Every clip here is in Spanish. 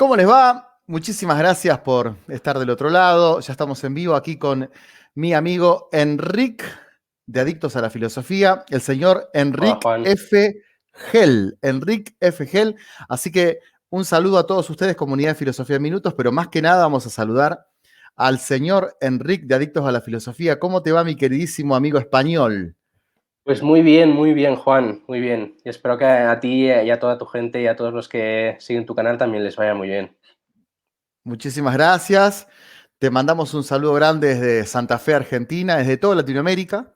¿Cómo les va? Muchísimas gracias por estar del otro lado. Ya estamos en vivo aquí con mi amigo Enric de Adictos a la Filosofía, el señor Hola, Enric Juan. F. Gel. Enric F. Gel. Así que un saludo a todos ustedes, comunidad de Filosofía en Minutos, pero más que nada vamos a saludar al señor Enric de Adictos a la Filosofía. ¿Cómo te va, mi queridísimo amigo español? Pues muy bien, Juan, muy bien. Y espero que a ti y a toda tu gente y a todos los que siguen tu canal también les vaya muy bien. Muchísimas gracias. Te mandamos un saludo grande desde Santa Fe, Argentina, desde toda Latinoamérica.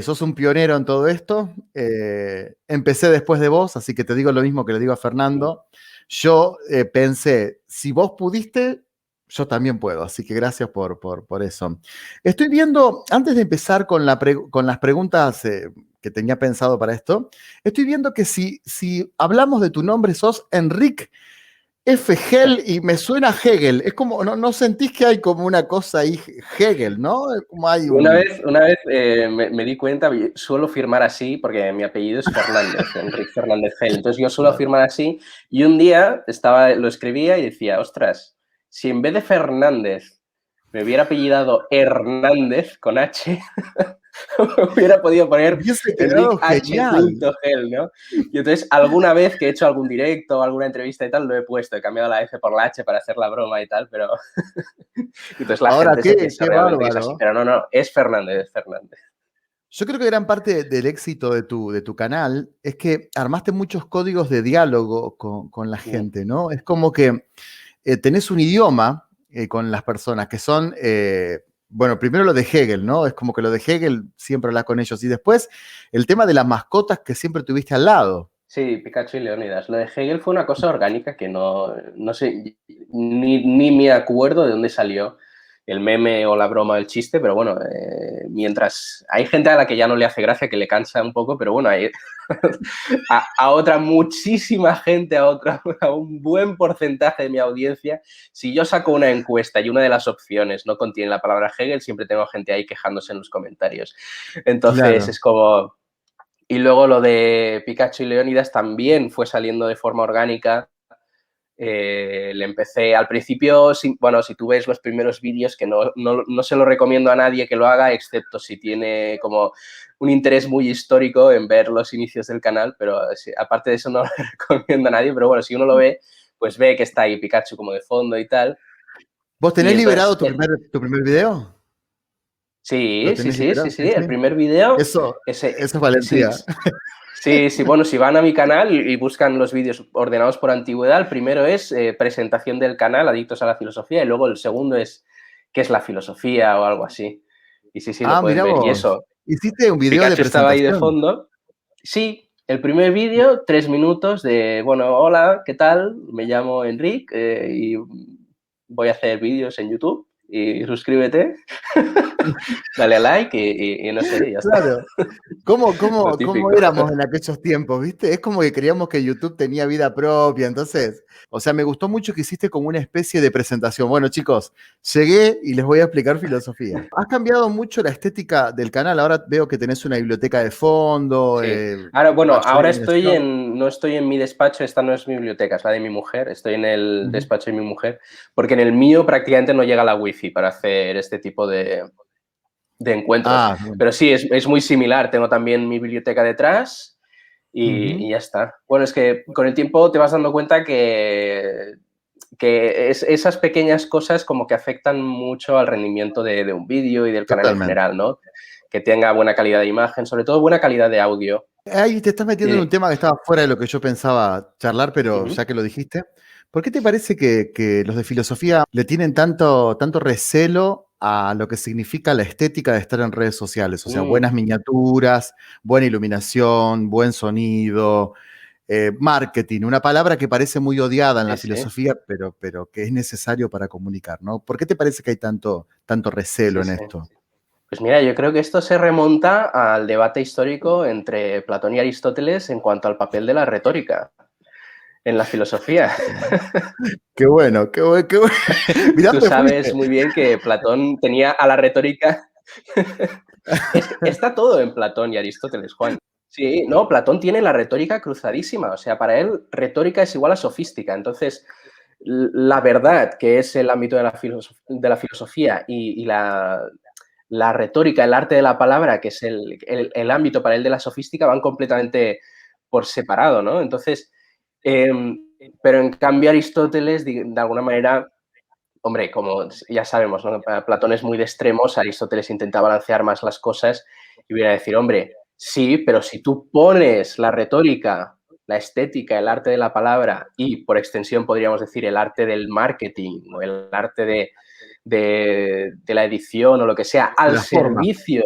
Sos un pionero en todo esto. Empecé después de vos, así que te digo lo mismo que le digo a Fernando. Yo pensé, si vos pudiste, yo también puedo, así que gracias por eso. Estoy viendo, antes de empezar con las preguntas que tenía pensado para esto, estoy viendo que si hablamos de tu nombre, sos Enric F. Hegel y me suena Hegel. Es como, ¿no sentís que hay como una cosa ahí, Hegel, ¿no? Como hay un... Una vez me di cuenta, suelo firmar así porque mi apellido es Fernández, Enrique Fernández Gel. Entonces yo suelo firmar así y un día lo escribía y decía, ostras, si en vez de Fernández me hubiera apellidado Hernández con H, hubiera podido poner Hubiese Enrique quedado H. genial. Gel, ¿no? Y entonces alguna vez que he hecho algún directo o alguna entrevista y tal, lo he puesto, he cambiado la F por la H para hacer la broma y tal, pero entonces la Ahora, gente se piensa qué realmente que es así, bárbaro. pero no, es Fernández, es Fernández. Yo creo que gran parte del éxito de tu canal es que armaste muchos códigos de diálogo con la gente, ¿no? Es como que tenés un idioma con las personas que son, bueno, primero lo de Hegel, ¿no? Es como que lo de Hegel siempre hablas con ellos. Y después el tema de las mascotas que siempre tuviste al lado. Sí, Pikachu y Leónidas. Lo de Hegel fue una cosa orgánica que no sé, ni me acuerdo de dónde salió el meme o la broma o el chiste, pero bueno, mientras hay gente a la que ya no le hace gracia, que le cansa un poco, pero bueno, hay a otra muchísima gente, a un buen porcentaje de mi audiencia, si yo saco una encuesta y una de las opciones no contiene la palabra Hegel, siempre tengo gente ahí quejándose en los comentarios. Entonces Claro. es como... Y luego lo de Pikachu y Leónidas también fue saliendo de forma orgánica. Le empecé al principio, bueno, si tú ves los primeros vídeos, que no se lo recomiendo a nadie que lo haga, excepto si tiene como un interés muy histórico en ver los inicios del canal, pero aparte de eso no lo recomiendo a nadie, pero bueno, si uno lo ve, pues ve que está ahí Pikachu como de fondo y tal. ¿Vos Y tenés entonces, liberado tu primer video? ¿Lo sí, sí, tenés sí, sí, liberado? sí, Sí, el sí. primer vídeo, Eso ese, es sí, valentía. sí, sí, bueno, si van a mi canal y buscan los vídeos ordenados por antigüedad, el primero es presentación del canal, Adictos a la Filosofía, y luego el segundo es qué es la filosofía o algo así. Y sí, sí, lo Ah, pueden mirá ver. Y vos. eso, Hiciste un video de Pikachu estaba ahí de presentación. fondo. Sí, el primer vídeo, 3 minutos de, bueno, hola, ¿qué tal? Me llamo Enric y voy a hacer vídeos en YouTube y suscríbete, dale a like y no sé, ya está. Claro. ¿Cómo, Lo cómo, cómo típico. éramos en aquellos tiempos, viste? Es como que creíamos que YouTube tenía vida propia, entonces, o sea, me gustó mucho que hiciste como una especie de presentación. Bueno, chicos, llegué y les voy a explicar filosofía. Has cambiado mucho la estética del canal, ahora veo que tenés una biblioteca de fondo, Sí. Ahora, bueno, mayor ahora iluminación. no estoy en mi despacho, esta no es mi biblioteca, es la de mi mujer, estoy en el Ujú. despacho de mi mujer, porque en el mío prácticamente no llega la wifi para hacer este tipo de encuentros. Ah, bueno. Pero sí, es muy similar, tengo también mi biblioteca detrás Ujú. y ya está. Bueno, es que con el tiempo te vas dando cuenta que esas pequeñas cosas como que afectan mucho al rendimiento de un vídeo y del canal en Totalmente. general, ¿no? Que tenga buena calidad de imagen, sobre todo buena calidad de audio. Ahí te estás metiendo en un tema que estaba fuera de lo que yo pensaba charlar, pero Uh-huh. ya que lo dijiste, ¿por qué te parece que los de filosofía le tienen tanto recelo a lo que significa la estética de estar en redes sociales? O sea, Mm, buenas miniaturas, buena iluminación, buen sonido, marketing, una palabra que parece muy odiada en sí, la sí, filosofía, pero que es necesario para comunicar, ¿no? ¿Por qué te parece que hay tanto recelo sí, en sí. esto? Pues mira, yo creo que esto se remonta al debate histórico entre Platón y Aristóteles en cuanto al papel de la retórica en la filosofía. Qué bueno, qué bueno, qué bueno. Mirá Tú dónde sabes fuiste. muy bien que Platón tenía a la retórica. Es que está todo en Platón y Aristóteles, Juan. Sí, no, Platón tiene la retórica cruzadísima. O sea, para él retórica es igual a sofística. Entonces, la verdad, que es el ámbito de la filosofía, y la retórica, el arte de la palabra, que es el ámbito para él de la sofística, van completamente por separado, ¿no? Entonces, pero en cambio Aristóteles, de alguna manera, hombre, como ya sabemos, ¿no? Platón es muy de extremos, Aristóteles intenta balancear más las cosas y viene a decir, hombre, sí, pero si tú pones la retórica, la estética, el arte de la palabra y, por extensión, podríamos decir, el arte del marketing o el arte de la edición o lo que sea, De al la forma. servicio,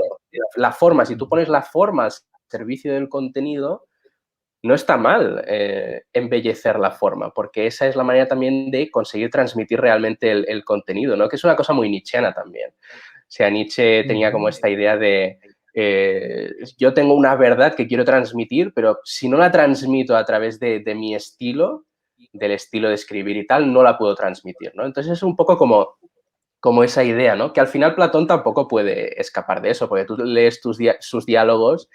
la forma, si tú pones la forma al servicio del contenido, no está mal embellecer la forma, porque esa es la manera también de conseguir transmitir realmente el contenido, ¿no? Que es una cosa muy nietzscheana también. O sea, Nietzsche tenía como esta idea de yo tengo una verdad que quiero transmitir, pero si no la transmito a través de mi estilo, del estilo de escribir y tal, no la puedo transmitir, ¿no? Entonces es un poco como esa idea, ¿no? Que al final Platón tampoco puede escapar de eso, porque tú lees sus diálogos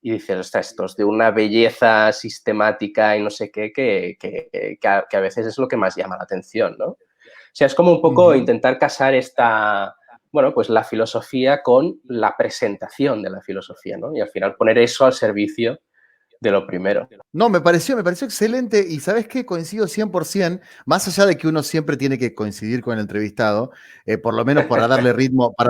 y dices, ostras, esto es de una belleza sistemática y no sé qué, que a veces es lo que más llama la atención, ¿no? O sea, es como un poco Ujú. intentar casar bueno, pues la filosofía con la presentación de la filosofía, ¿no? Y al final poner eso al servicio de lo primero. No, me pareció excelente y ¿sabes qué? Coincido 100%, más allá de que uno siempre tiene que coincidir con el entrevistado, por lo menos para darle ritmo a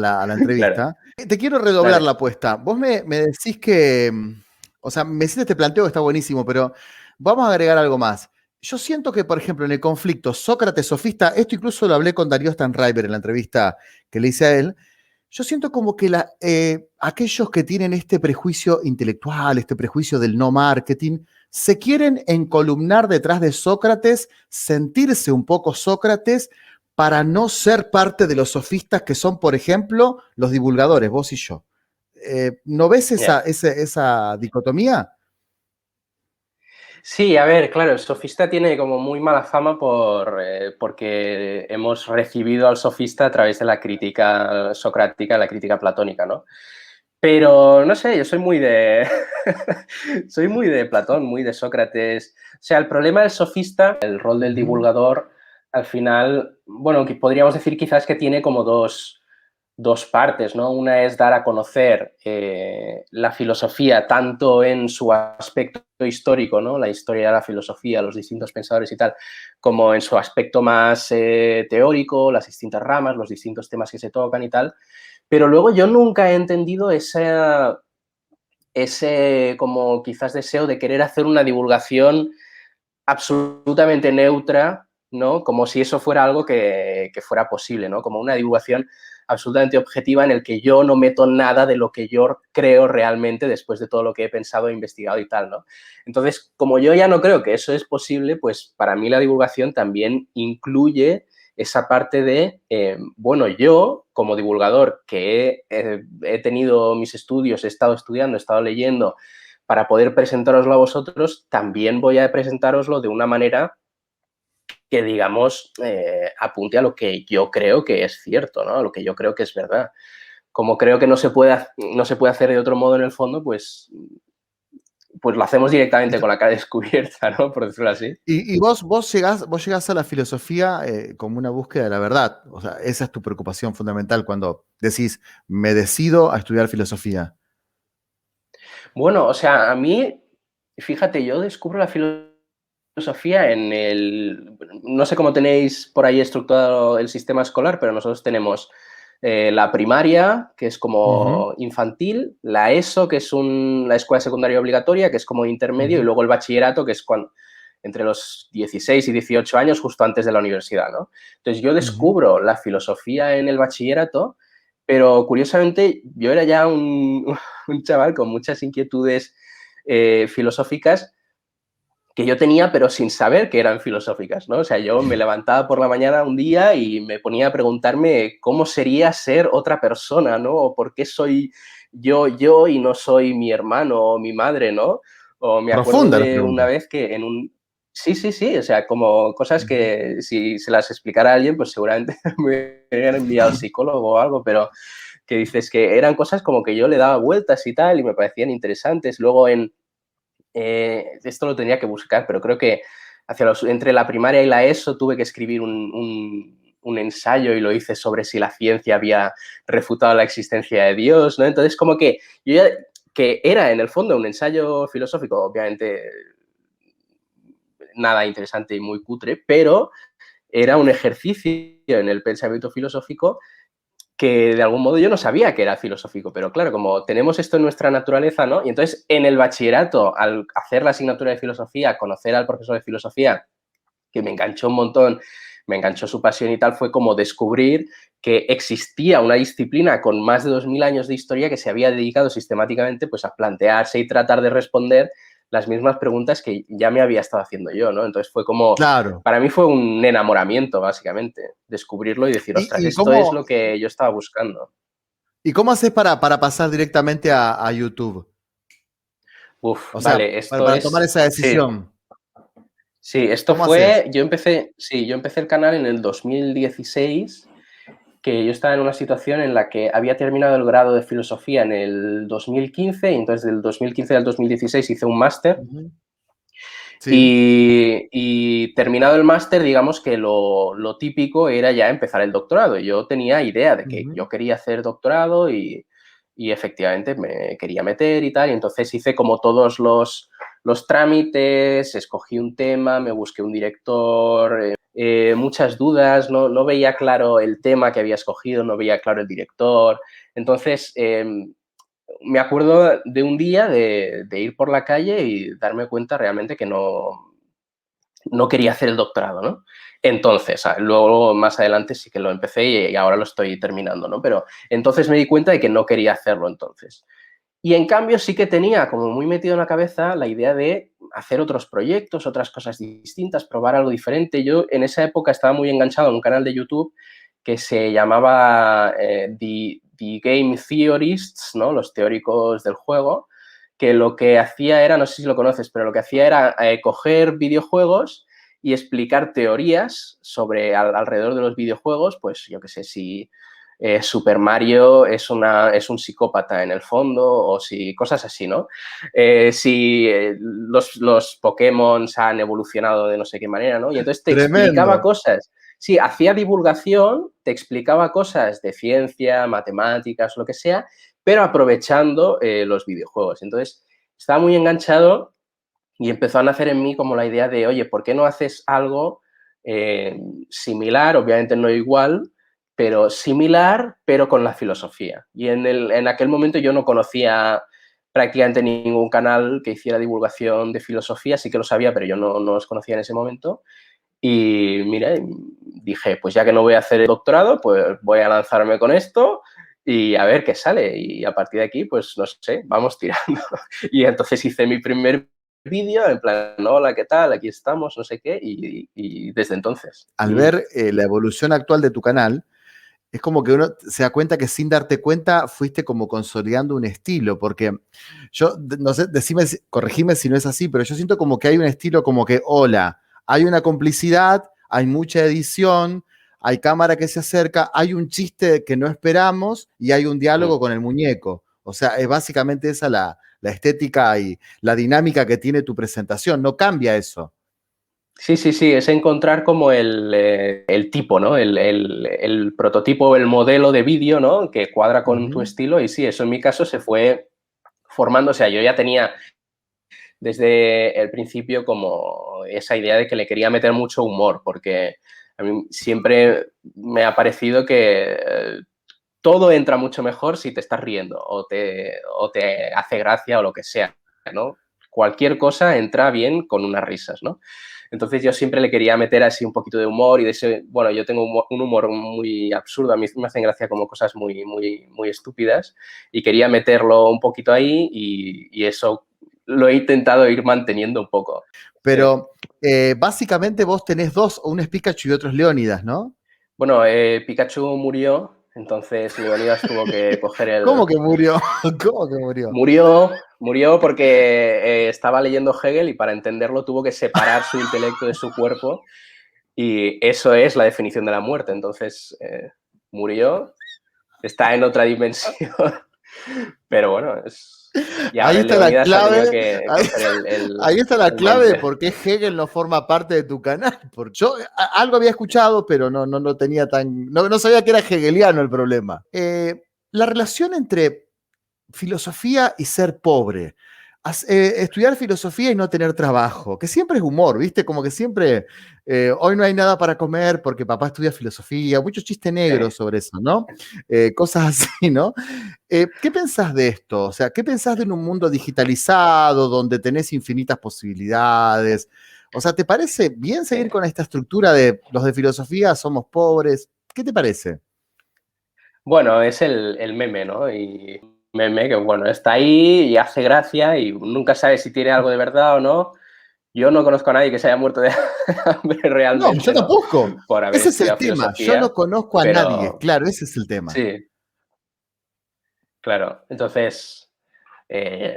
la Claro, entrevista. Te quiero redoblar la dale. apuesta. Vos me decís que, o sea, me hiciste este planteo que está buenísimo, pero vamos a agregar algo más. Yo siento que, por ejemplo, en el conflicto Sócrates-sofista, esto incluso lo hablé con Darío Stanraiver en la entrevista que le hice a él. Yo siento como que aquellos que tienen este prejuicio intelectual, este prejuicio del no marketing, se quieren encolumnar detrás de Sócrates, sentirse un poco Sócrates para no ser parte de los sofistas que son, por ejemplo, los divulgadores, vos y yo. ¿No ves Yeah. esa dicotomía? Sí, a ver, claro, el sofista tiene como muy mala fama porque hemos recibido al sofista a través de la crítica socrática, la crítica platónica, ¿no? Pero no sé, yo soy muy de. Soy muy de Platón, muy de Sócrates. O sea, el problema del sofista, el rol del Ujú. divulgador, al final, bueno, que podríamos decir quizás que tiene como dos partes, ¿no? Una es dar a conocer la filosofía tanto en su aspecto histórico, ¿no? La historia de la filosofía, los distintos pensadores y tal, como en su aspecto más teórico, las distintas ramas, los distintos temas que se tocan y tal. Pero luego yo nunca he entendido ese como quizás deseo de querer hacer una divulgación absolutamente neutra, ¿no? Como si eso fuera algo que fuera posible, ¿no? Como una divulgación absolutamente objetiva en el que yo no meto nada de lo que yo creo realmente después de todo lo que he pensado, e investigado y tal, ¿no? Entonces, como yo ya no creo que eso es posible, pues para mí la divulgación también incluye esa parte de, bueno, yo como divulgador que he tenido mis estudios, he estado estudiando, he estado leyendo, para poder presentároslo a vosotros, también voy a presentároslo de una manera que, digamos, apunte a lo que yo creo que es cierto, ¿no? A lo que yo creo que es verdad. Como creo que no se puede hacer de otro modo en el fondo, pues lo hacemos directamente con la cara descubierta, ¿no? Por decirlo así. Y vos llegás a la filosofía como una búsqueda de la verdad. O sea, esa es tu preocupación fundamental cuando decís, me decido a estudiar filosofía. Bueno, o sea, a mí, fíjate, yo descubro la filosofía no sé cómo tenéis por ahí estructurado el sistema escolar, pero nosotros tenemos la primaria, que es Ujú, como infantil, la ESO, que es la escuela secundaria obligatoria, que es como intermedio, y ujú, luego el bachillerato, que es entre los 16 y 18 años, justo antes de la universidad, ¿no? Entonces yo ujú. descubro la filosofía en el bachillerato, pero curiosamente yo era ya un chaval con muchas inquietudes filosóficas que yo tenía, pero sin saber que eran filosóficas, ¿no? O sea, yo me levantaba por la mañana un día y me ponía a preguntarme cómo sería ser otra persona, ¿no? O por qué soy yo y no soy mi hermano o mi madre, ¿no? O me acuerdo Profunda la de una pregunta. vez que en un. Sí, sí, sí, o sea, como cosas Ujú. que si se las explicara a alguien, pues seguramente me hubieran enviado al psicólogo o algo, pero que dices que eran cosas como que yo le daba vueltas y tal y me parecían interesantes. Luego esto lo tenía que buscar, pero creo que entre la primaria y la ESO tuve que escribir un ensayo y lo hice sobre si la ciencia había refutado la existencia de Dios, ¿no? Entonces, como que yo ya, que era en el fondo un ensayo filosófico, obviamente nada interesante y muy cutre, pero era un ejercicio en el pensamiento filosófico que de algún modo yo no sabía que era filosófico, pero claro, como tenemos esto en nuestra naturaleza, ¿no? Y entonces en el bachillerato, al hacer la asignatura de filosofía, conocer al profesor de filosofía, que me enganchó un montón, me enganchó su pasión y tal, fue como descubrir que existía una disciplina con más de 2000 años de historia que se había dedicado sistemáticamente pues, a plantearse y tratar de responder las mismas preguntas que ya me había estado haciendo yo, ¿no? Entonces fue como, Claro. para mí fue un enamoramiento, básicamente, descubrirlo y decir, ostras, ¿Y esto es cómo, lo que yo estaba buscando. y cómo haces para pasar directamente a YouTube? Uf, O sea, vale, esto para tomar es, esa sí, decisión. sí, esto ¿Cómo haces? fue, yo empecé el canal en el 2016, que yo estaba en una situación en la que había terminado el grado de filosofía en el 2015 y entonces del 2015 al 2016 hice un máster Ujú. Sí. y terminado el máster, digamos que lo típico era ya empezar el doctorado. Yo tenía idea de que Ujú. yo quería hacer doctorado y efectivamente me quería meter y tal, y entonces hice como todos los trámites, escogí un tema, me busqué un director, muchas dudas, no veía claro el tema que había escogido, no veía claro el director. Entonces, me acuerdo de un día de ir por la calle y darme cuenta realmente que no quería hacer el doctorado, ¿no? Entonces, luego más adelante sí que lo empecé y ahora lo estoy terminando, ¿no? Pero entonces me di cuenta de que no quería hacerlo entonces. Y en cambio sí que tenía como muy metido en la cabeza la idea de hacer otros proyectos, otras cosas distintas, probar algo diferente. Yo en esa época estaba muy enganchado en un canal de YouTube que se llamaba The Game Theorists, ¿no? Los teóricos del juego, que lo que hacía era, no sé si lo conoces, pero lo que hacía era coger videojuegos y explicar teorías sobre alrededor de los videojuegos, pues yo qué sé, si Super Mario es un psicópata en el fondo, o si cosas así, ¿no? Si los Pokémon han evolucionado de no sé qué manera, ¿no? Y entonces te explicaba Tremendo. cosas. Sí, hacía divulgación, te explicaba cosas de ciencia, matemáticas, lo que sea, pero aprovechando los videojuegos. Entonces, estaba muy enganchado y empezó a nacer en mí como la idea de, oye, ¿por qué no haces algo similar, obviamente no igual, pero similar, pero con la filosofía? Y en aquel momento yo no conocía prácticamente ningún canal que hiciera divulgación de filosofía, sí que lo sabía, pero yo no los conocía en ese momento. Y mira, dije, pues ya que no voy a hacer el doctorado, pues voy a lanzarme con esto y a ver qué sale. Y a partir de aquí, pues no sé, vamos tirando. Y entonces hice mi primer vídeo en plan, hola, ¿qué tal? Aquí estamos, no sé qué, y desde entonces. Al ver la evolución actual de tu canal, es como que uno se da cuenta que sin darte cuenta fuiste como consolidando un estilo, porque yo, no sé, decime, corregime si no es así, pero yo siento como que hay un estilo como que, hola, hay una complicidad, hay mucha edición, hay cámara que se acerca, hay un chiste que no esperamos y hay un diálogo con el muñeco. O sea, es básicamente esa la estética y la dinámica que tiene tu presentación, no cambia eso. Sí, sí, sí, es encontrar como el tipo, ¿no? El prototipo o el modelo de vídeo, ¿no? Que cuadra con tu Ujú. estilo y sí, eso en mi caso se fue formando, o sea, yo ya tenía desde el principio como esa idea de que le quería meter mucho humor, porque a mí siempre me ha parecido que todo entra mucho mejor si te estás riendo o te hace gracia o lo que sea, ¿no? Cualquier cosa entra bien con unas risas, ¿no? Entonces yo siempre le quería meter así un poquito de humor y de ese, bueno, yo tengo un humor muy absurdo, a mí me hacen gracia como cosas muy estúpidas y quería meterlo un poquito ahí y eso lo he intentado ir manteniendo un poco. Sí. Pero básicamente vos tenés dos, uno es Pikachu y otro es Leónidas, ¿no? Bueno, Pikachu murió, entonces Leonidas tuvo que coger ¿Cómo que murió? ¿Cómo que murió? Murió porque estaba leyendo Hegel y para entenderlo tuvo que separar su intelecto de su cuerpo y eso es la definición de la muerte. Entonces murió, está en otra dimensión, pero bueno, Y Ahí ahora el está la Leonidas ha tenido clave, que ahí, coger ahí está la el clave de monte. por qué Hegel no forma parte de tu canal. Porque yo algo había escuchado, pero no tenía no sabía que era hegeliano el problema. La relación entre filosofía y ser pobre. Estudiar filosofía y no tener trabajo, que siempre es humor, ¿viste? Como que siempre, hoy no hay nada para comer porque papá estudia filosofía, mucho chiste negro Sí. sobre eso, ¿no? Cosas así, ¿no? ¿Qué pensás de esto? O sea, ¿qué pensás de un mundo digitalizado donde tenés infinitas posibilidades? O sea, ¿te parece bien Sí. seguir con esta estructura de los de filosofía somos pobres? ¿Qué te parece? Bueno, es el meme, ¿no? Y meme que, bueno, está ahí y hace gracia y nunca sabes si tiene algo de verdad o no. Yo no conozco a nadie que se haya muerto de hambre No, yo realmente, ¿no? tampoco. Por haber Ese es el estudiado tema. Yo no filosofía, conozco a nadie. pero Claro, ese es el tema. sí, claro. Entonces,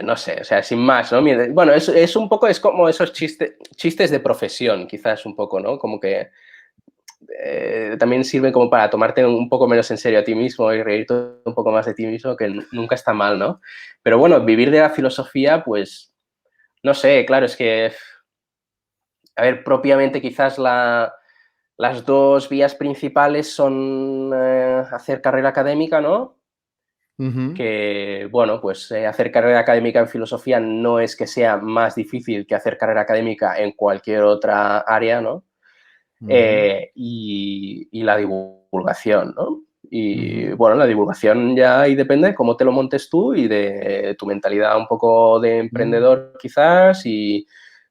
no sé, o sea, sin más, ¿no? Bueno, es un poco, es como esos chistes de profesión, quizás un poco, ¿no? Como que también sirven como para tomarte un poco menos en serio a ti mismo y reírte un poco más de ti mismo, que nunca está mal, ¿no? Pero bueno, vivir de la filosofía, pues, no sé, claro, es que, a ver, propiamente quizás las dos vías principales son hacer carrera académica, ¿no? Ujú, Que, bueno, pues hacer carrera académica en filosofía no es que sea más difícil que hacer carrera académica en cualquier otra área, ¿no? ujú, Y la divulgación, ¿no? Y ujú, bueno, la divulgación ya ahí depende de cómo te lo montes tú y de tu mentalidad un poco de ujú, emprendedor quizás y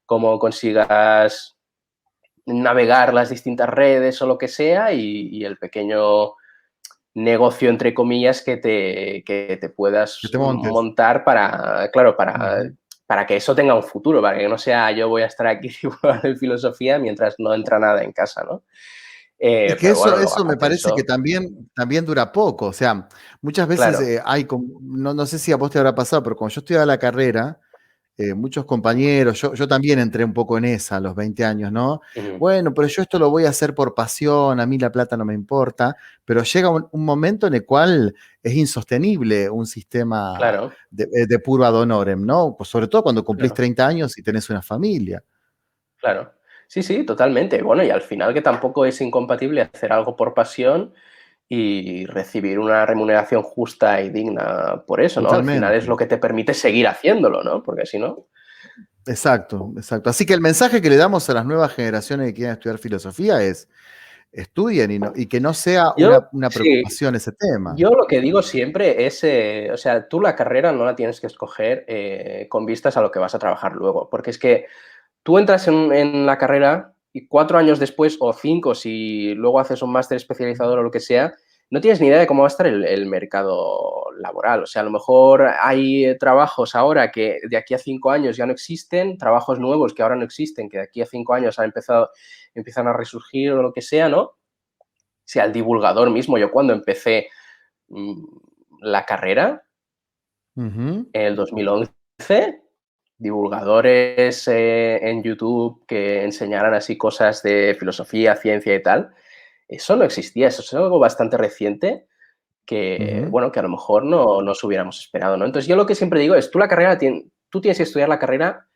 cómo consigas navegar las distintas redes o lo que sea y el pequeño negocio, entre comillas, que te que puedas te montes. montar para, claro, Ujú. para que eso tenga un futuro, para que no sea yo voy a estar aquí divulgando en filosofía mientras no entra nada en casa, ¿no? Es que Pero bueno, luego eso me aparte de parece que eso, también dura poco. O sea, muchas veces claro. hay, no sé si a vos te habrá pasado, pero cuando yo estudiaba la carrera, muchos compañeros, yo también entré un poco en esa a los 20 años, ¿no? Ujú, Bueno, pero yo esto lo voy a hacer por pasión, a mí la plata no me importa, pero llega un momento en el cual es insostenible un sistema claro, de puro ad honorem, ¿no? Pues sobre todo cuando cumplís claro, 30 años y tenés una familia. claro. Sí, sí, totalmente. Bueno, y al final que tampoco es incompatible hacer algo por pasión y recibir una remuneración justa y digna por eso, ¿no? Al final es Totalmente. lo que te permite seguir haciéndolo, ¿no? Porque si no, Exacto, exacto. Así que el mensaje que le damos a las nuevas generaciones que quieren estudiar filosofía es estudien y que no sea yo una sí, preocupación ese tema. yo lo que digo siempre es, o sea, tú la carrera no la tienes que escoger con vistas a lo que vas a trabajar luego, porque es que tú entras en la carrera y 4 años después, o 5, si luego haces un máster especializador o lo que sea, no tienes ni idea de cómo va a estar el mercado laboral. O sea, a lo mejor hay trabajos ahora que de aquí a 5 años ya no existen, trabajos nuevos que ahora no existen, que de aquí a 5 años empiezan a resurgir o lo que sea, ¿no? O sea, el divulgador mismo, yo cuando empecé mm, la carrera, Ujú. en el 2011, divulgadores en YouTube que enseñaran así cosas de filosofía, ciencia y tal, eso no existía, eso es algo bastante reciente que, Ujú. bueno, que a lo mejor no nos hubiéramos esperado, ¿no? Entonces yo lo que siempre digo es, tú tienes que estudiar la carrera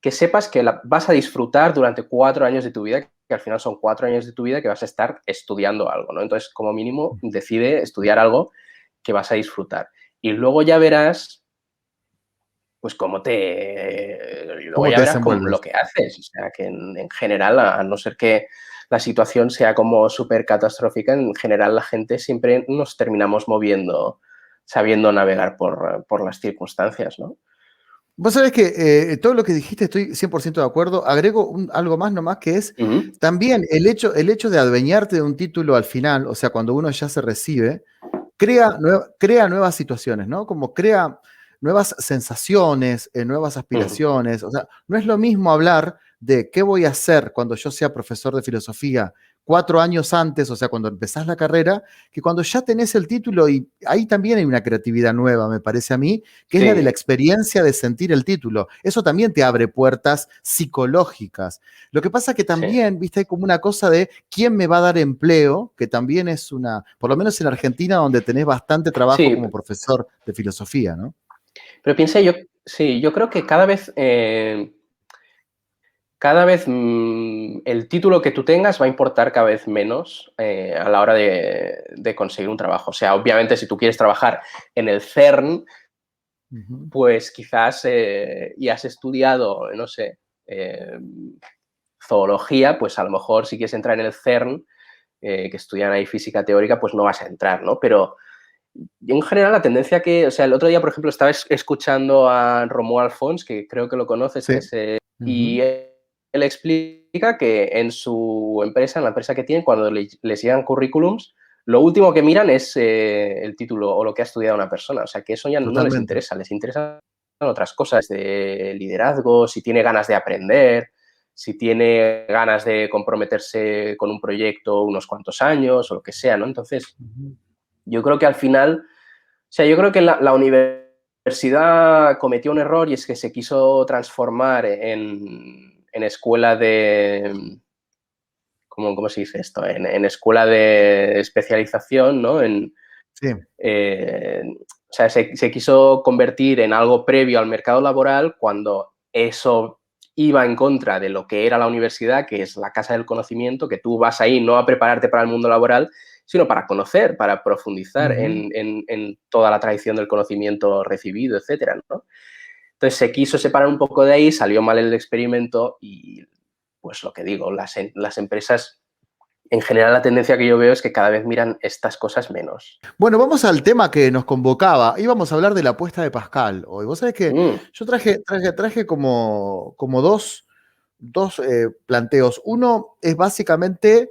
que sepas que la vas a disfrutar durante 4 años de tu vida, que al final son 4 años de tu vida que vas a estar estudiando algo, ¿no? Entonces, como mínimo, decide estudiar algo que vas a disfrutar. Y luego ya verás pues luego ¿Cómo ya te verás desenvuelves? lo que haces. O sea, que en general, a no ser que la situación sea como súper catastrófica, en general la gente siempre nos terminamos moviendo sabiendo navegar por las circunstancias, ¿no? Vos sabés que todo lo que dijiste estoy 100% de acuerdo. Agrego algo más nomás que es Ujú, también el hecho de adueñarte de un título al final, o sea, cuando uno ya se recibe, crea nuevas situaciones, ¿no? Como crea nuevas sensaciones, nuevas ujú. aspiraciones. O sea, no es lo mismo hablar de qué voy a hacer cuando yo sea profesor de filosofía 4 años antes, o sea, cuando empezás la carrera, que cuando ya tenés el título y ahí también hay una creatividad nueva, me parece a mí, que es la de la Sí, experiencia de sentir el título. Eso también te abre puertas psicológicas. Lo que pasa que sí, también, viste, hay como una cosa de quién me va a dar empleo, que también es por lo menos en Argentina, donde tenés bastante trabajo sí. como profesor de filosofía, ¿no? Pero piensa, sí, yo creo que cada vez el título que tú tengas va a importar cada vez menos a la hora de conseguir un trabajo. O sea, obviamente si tú quieres trabajar en el CERN, Ujú. pues quizás y has estudiado, no sé, zoología, pues a lo mejor si quieres entrar en el CERN, que estudian ahí física teórica, pues no vas a entrar, ¿no? Pero en general la tendencia que, o sea, el otro día, por ejemplo, estaba escuchando a Romuald Fons, que creo que lo conoces, Sí. que es, y Ujú. él explica que en su empresa, en la empresa que tienen, cuando les llegan currículums, lo último que miran es el título o lo que ha estudiado una persona. O sea, que eso ya no Totalmente. les interesan otras cosas de liderazgo, si tiene ganas de aprender, si tiene ganas de comprometerse con un proyecto unos cuantos años o lo que sea, ¿no? Entonces, Ujú. yo creo que al final, o sea, yo creo que la universidad cometió un error y es que se quiso transformar en escuela de, ¿cómo se dice esto? En escuela de especialización, ¿no? Sí. O sea, se quiso convertir en algo previo al mercado laboral cuando eso iba en contra de lo que era la universidad, que es la casa del conocimiento, que tú vas ahí no a prepararte para el mundo laboral, sino para conocer, para profundizar Ujú. en toda la tradición del conocimiento recibido, etcétera, ¿no? Entonces se quiso separar un poco de ahí, salió mal el experimento y, pues lo que digo, las empresas, en general la tendencia que yo veo es que cada vez miran estas cosas menos. Bueno, vamos al tema que nos convocaba. Íbamos a hablar de la apuesta de Pascal hoy. Vos sabés que Mm, yo traje como dos planteos. Uno es básicamente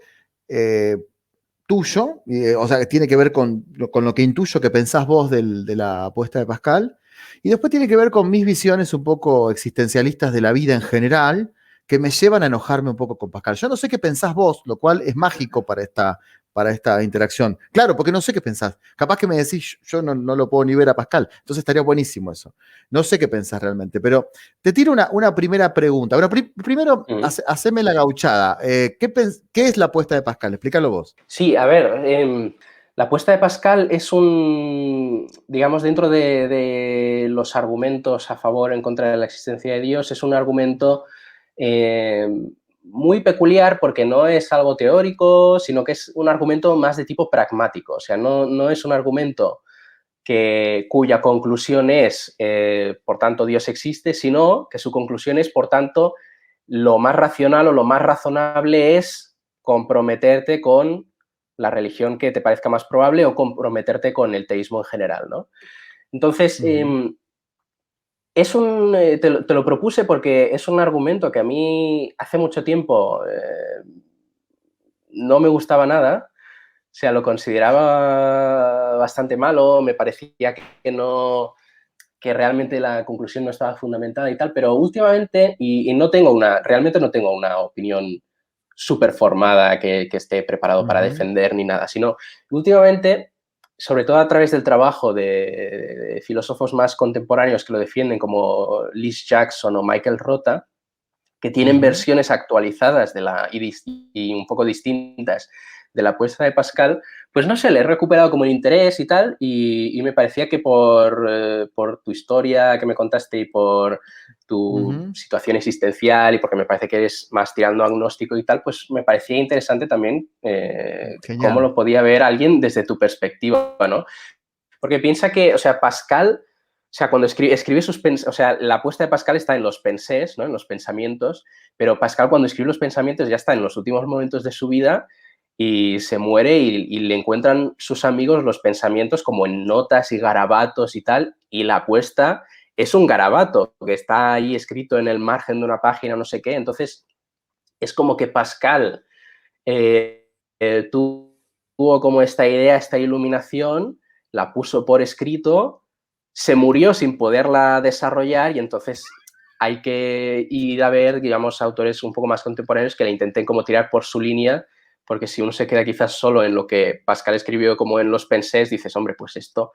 eh, tuyo, o sea, que tiene que ver con lo que intuyo que pensás vos de la apuesta de Pascal. Y después tiene que ver con mis visiones un poco existencialistas de la vida en general, que me llevan a enojarme un poco con Pascal. Yo no sé qué pensás vos, lo cual es mágico para esta interacción. Claro, porque no sé qué pensás. Capaz que me decís, yo no lo puedo ni ver a Pascal. Entonces estaría buenísimo eso. No sé qué pensás realmente, pero te tiro una primera pregunta. Bueno, primero, mm. haceme la gauchada. ¿Qué es la apuesta de Pascal? Explícalo vos. Sí, a ver, la apuesta de Pascal es un, digamos, dentro de los argumentos a favor o en contra de la existencia de Dios, es un argumento eh, muy peculiar porque no es algo teórico, sino que es un argumento más de tipo pragmático. O sea, no es un argumento cuya conclusión es, por tanto, Dios existe, sino que su conclusión es, por tanto, lo más racional o lo más razonable es comprometerte con la religión que te parezca más probable o comprometerte con el teísmo en general, ¿no? Entonces, Ujú. te lo propuse porque es un argumento que a mí hace mucho tiempo no me gustaba nada, o sea, lo consideraba bastante malo, me parecía que realmente la conclusión no estaba fundamentada y tal, pero últimamente, y no tengo realmente no tengo una opinión súper formada que esté preparado para Ujú. defender ni nada, sino últimamente, sobre todo a través del trabajo de filósofos más contemporáneos que lo defienden, como Liz Jackson o Michael Rota, que tienen Ujú. versiones actualizadas y un poco distintas de la apuesta de Pascal, pues no sé, le he recuperado como el interés y tal, y me parecía que por tu historia que me contaste y por tu Ujú. situación existencial y porque me parece que eres más tirando agnóstico y tal, pues me parecía interesante también cómo Genial. lo podía ver alguien desde tu perspectiva, ¿no? Porque piensa que, o sea, Pascal, o sea, cuando escribe o sea, la apuesta de Pascal está en los pensés, ¿no? En los pensamientos, pero Pascal cuando escribe los pensamientos ya está en los últimos momentos de su vida y se muere y le encuentran sus amigos los pensamientos como en notas y garabatos y tal, y la apuesta es un garabato que está ahí escrito en el margen de una página, no sé qué, entonces es como que Pascal tuvo como esta idea, esta iluminación, la puso por escrito, se murió sin poderla desarrollar y entonces hay que ir a ver, digamos, autores un poco más contemporáneos que le intenten como tirar por su línea, porque si uno se queda quizás solo en lo que Pascal escribió como en los pensés, dices, hombre, pues esto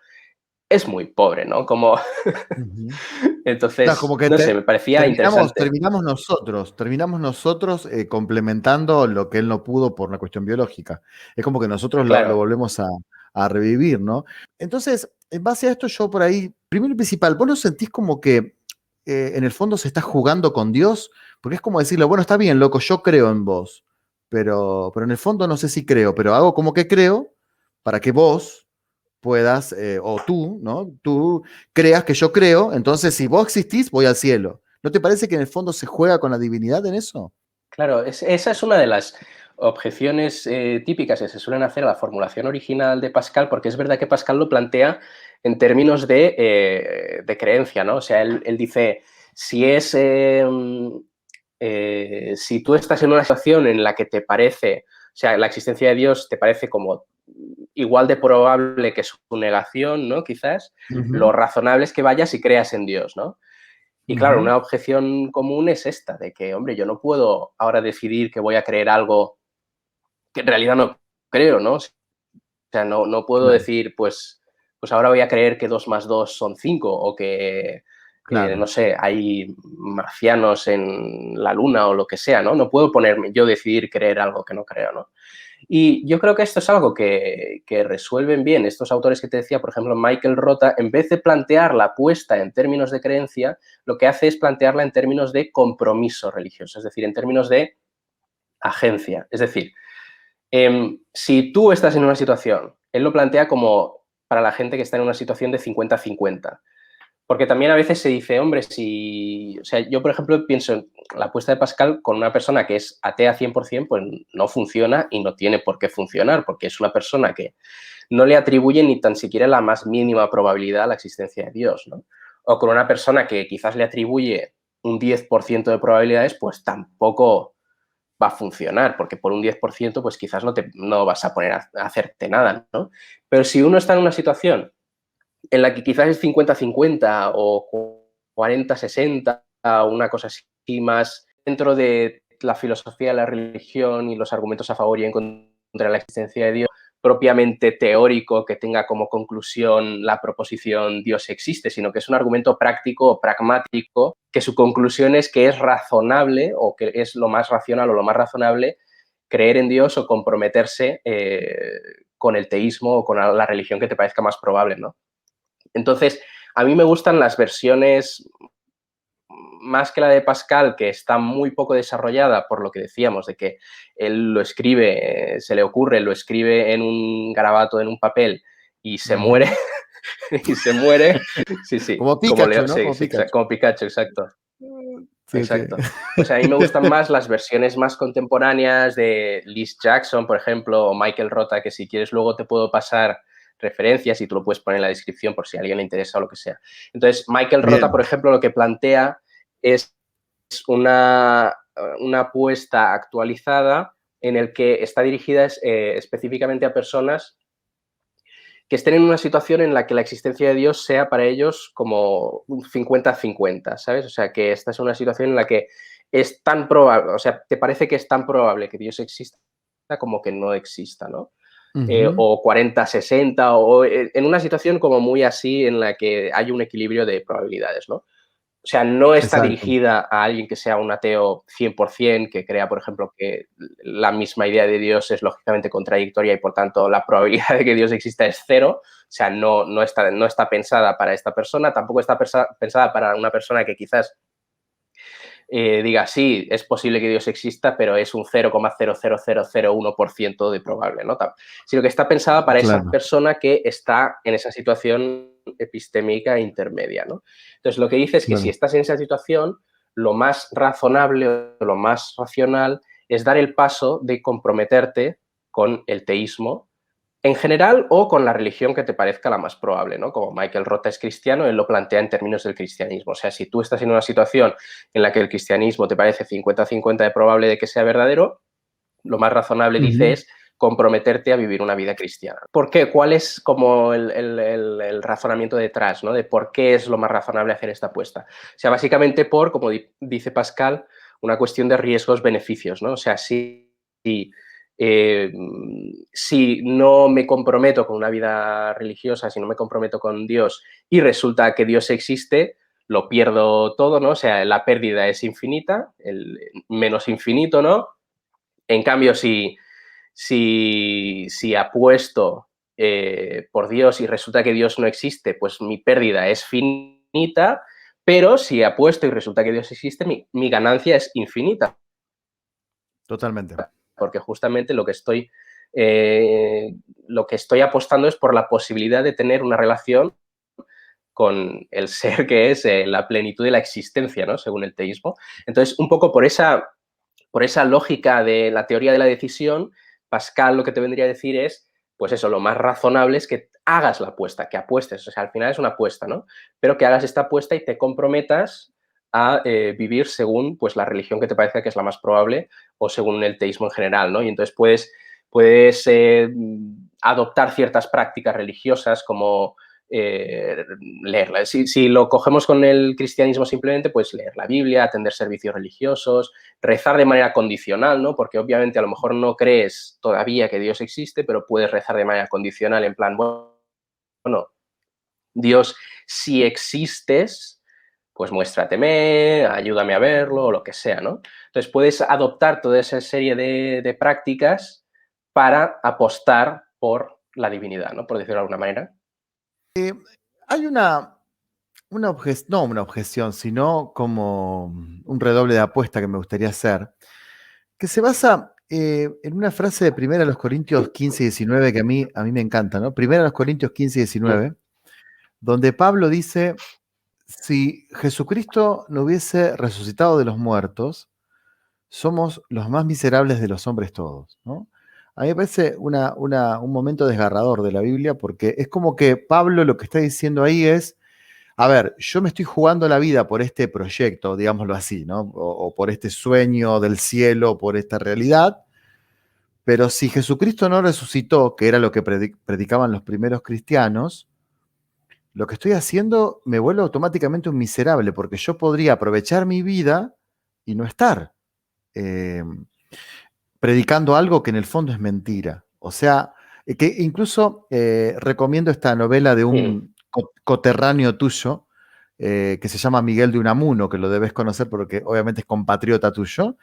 es muy pobre, ¿no? Como, Ujú. Claro, como entonces, que no sé, me parecía interesante. terminamos nosotros complementando lo que él no pudo por una cuestión biológica. Es como que nosotros lo Claro. volvemos a revivir, ¿no? Entonces, en base a esto, yo por ahí primero y principal, ¿vos no sentís como que en el fondo se está jugando con Dios? Porque es como decirle, bueno, está bien, loco, yo creo en vos, pero en el fondo no sé si creo, pero hago como que creo para que vos puedas, o tú, ¿no? Tú creas que yo creo, entonces si vos existís, voy al cielo. ¿No te parece que en el fondo se juega con la divinidad en eso? Claro, esa es una de las objeciones típicas que se suelen hacer a la formulación original de Pascal, porque es verdad que Pascal lo plantea en términos de creencia, ¿no? O sea, él dice, si es, si tú estás en una situación en la que te parece, o sea, la existencia de Dios te parece como igual de probable que su negación, ¿no? Quizás, lo Ujú, razonable es que vayas y creas en Dios, ¿no? Y claro, ujú, una objeción común es esta, de que, hombre, yo no puedo ahora decidir que voy a creer algo que en realidad no creo, ¿no? O sea, no puedo claro, decir, pues ahora voy a creer que 2 más 2 son 5 o que, no claro. sé, hay marcianos en la luna o lo que sea, ¿no? No puedo ponerme yo decidir creer algo que no creo, ¿no? Y yo creo que esto es algo que resuelven bien estos autores que te decía, por ejemplo, Michael Rota, en vez de plantear la apuesta en términos de creencia, lo que hace es plantearla en términos de compromiso religioso, es decir, en términos de agencia. Es decir, si tú estás en una situación, él lo plantea como para la gente que está en una situación de 50-50. Porque también a veces se dice, hombre, si. O sea, yo, por ejemplo, pienso en la apuesta de Pascal con una persona que es atea 100%, pues no funciona y no tiene por qué funcionar, porque es una persona que no le atribuye ni tan siquiera la más mínima probabilidad a la existencia de Dios, ¿no? O con una persona que quizás le atribuye un 10% de probabilidades, pues tampoco va a funcionar, porque por un 10% pues quizás no vas a poner a hacerte nada, ¿no? Pero si uno está en una situación en la que quizás es 50-50 o 40-60, una cosa así más dentro de la filosofía, la religión y los argumentos a favor y en contra de la existencia de Dios, propiamente teórico que tenga como conclusión la proposición Dios existe, sino que es un argumento práctico o pragmático, que su conclusión es que es razonable o que es lo más racional o lo más razonable creer en Dios o comprometerse con el teísmo o con la religión que te parezca más probable, ¿no? Entonces, a mí me gustan las versiones más que la de Pascal, que está muy poco desarrollada por lo que decíamos, de que él lo escribe, se le ocurre, lo escribe en un garabato, en un papel y se muere, Ujú. y se muere. Sí, sí, Como como Pikachu, Leo, ¿no? sí, Como sí, Pikachu. como Pikachu, exacto. Sí, sí. Exacto. Pues a mí me gustan más las versiones más contemporáneas de Liz Jackson, por ejemplo, o Michael Rota, que si quieres luego te puedo pasar referencias y tú lo puedes poner en la descripción por si a alguien le interesa o lo que sea. Entonces, Michael Rota, por Bien. ejemplo, lo que plantea es una apuesta actualizada en el que está dirigida específicamente a personas que estén en una situación en la que la existencia de Dios sea para ellos como un 50-50, ¿sabes? O sea, que esta es una situación en la que es tan probable, o sea, te parece que es tan probable que Dios exista como que no exista, ¿no? Ujú. O 40-60, o en una situación como muy así en la que hay un equilibrio de probabilidades, ¿no? O sea, no está Exacto. dirigida a alguien que sea un ateo 100%, que crea, por ejemplo, que la misma idea de Dios es lógicamente contradictoria y por tanto la probabilidad de que Dios exista es cero. O sea, no está pensada para esta persona, tampoco está pensada para una persona que quizás diga, sí, es posible que Dios exista, pero es un 0,00001% de probable, ¿no? Sino que está pensada para esa Claro. persona que está en esa situación epistémica intermedia, ¿no? Entonces, lo que dice es que si Claro. estás en esa situación, lo más razonable o lo más racional es dar el paso de comprometerte con el teísmo en general o con la religión que te parezca la más probable, ¿no? Como Michael Rota es cristiano, él lo plantea en términos del cristianismo. O sea, si tú estás en una situación en la que el cristianismo te parece 50-50 de probable de que sea verdadero, lo más razonable, dice, Ujú. es comprometerte a vivir una vida cristiana. ¿Por qué? ¿Cuál es como el razonamiento detrás, ¿no? De por qué es lo más razonable hacer esta apuesta? O sea, básicamente por, como dice Pascal, una cuestión de riesgos-beneficios, ¿no? O sea, eh, si no me comprometo con una vida religiosa, si no me comprometo con Dios y resulta que Dios existe, lo pierdo todo, ¿no? O sea, la pérdida es infinita, el menos infinito, ¿no? En cambio, si apuesto por Dios y resulta que Dios no existe, pues mi pérdida es finita, pero si apuesto y resulta que Dios existe, mi ganancia es infinita, Totalmente. porque justamente lo que estoy apostando es por la posibilidad de tener una relación con el ser que es la plenitud de la existencia, ¿no? Según el teísmo. Entonces, un poco por esa lógica de la teoría de la decisión, Pascal lo que te vendría a decir es, pues eso, lo más razonable es que hagas la apuesta, que apuestes, o sea, al final es una apuesta, ¿no? Pero que hagas esta apuesta y te comprometas a vivir según pues la religión que te parezca que es la más probable o según el teísmo en general, ¿no? Y entonces puedes adoptar ciertas prácticas religiosas como leerla. Si lo cogemos con el cristianismo simplemente, pues leer la Biblia, atender servicios religiosos, rezar de manera condicional, ¿no? Porque obviamente a lo mejor no crees todavía que Dios existe, pero puedes rezar de manera condicional en plan, bueno, Dios, si existes, pues muéstrateme, ayúdame a verlo, o lo que sea, ¿no? Entonces puedes adoptar toda esa serie de prácticas para apostar por la divinidad, ¿no? Por decirlo de alguna manera. Hay una objeción, no una objeción, sino como un redoble de apuesta que me gustaría hacer, que se basa en una frase de 1 Corintios 15 y 19 que a mí me encanta, ¿no? 1 Corintios 15 y 19, donde Pablo dice, si Jesucristo no hubiese resucitado de los muertos, somos los más miserables de los hombres todos, ¿no? A mí me parece un momento desgarrador de la Biblia porque es como que Pablo lo que está diciendo ahí es, a ver, yo me estoy jugando la vida por este proyecto, digámoslo así, ¿no? O por este sueño del cielo, por esta realidad, pero si Jesucristo no resucitó, que era lo que predicaban los primeros cristianos, lo que estoy haciendo me vuelve automáticamente un miserable, porque yo podría aprovechar mi vida y no estar eh, predicando algo que en el fondo es mentira. O sea, que incluso recomiendo esta novela de un coterráneo tuyo, que se llama Miguel de Unamuno, que lo debes conocer porque obviamente es compatriota tuyo,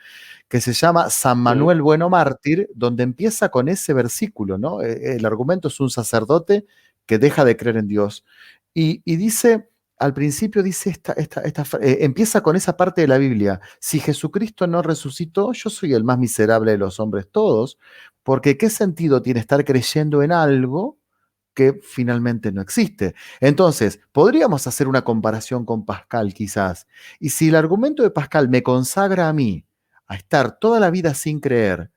que se llama San Manuel Bueno Mártir, donde empieza con ese versículo, ¿no? El argumento es un sacerdote que deja de creer en Dios. Y dice, al principio dice empieza con esa parte de la Biblia, si Jesucristo no resucitó, yo soy el más miserable de los hombres todos, porque ¿qué sentido tiene estar creyendo en algo que finalmente no existe? Entonces, podríamos hacer una comparación con Pascal quizás, y si el argumento de Pascal me consagra a mí, a estar toda la vida sin creer,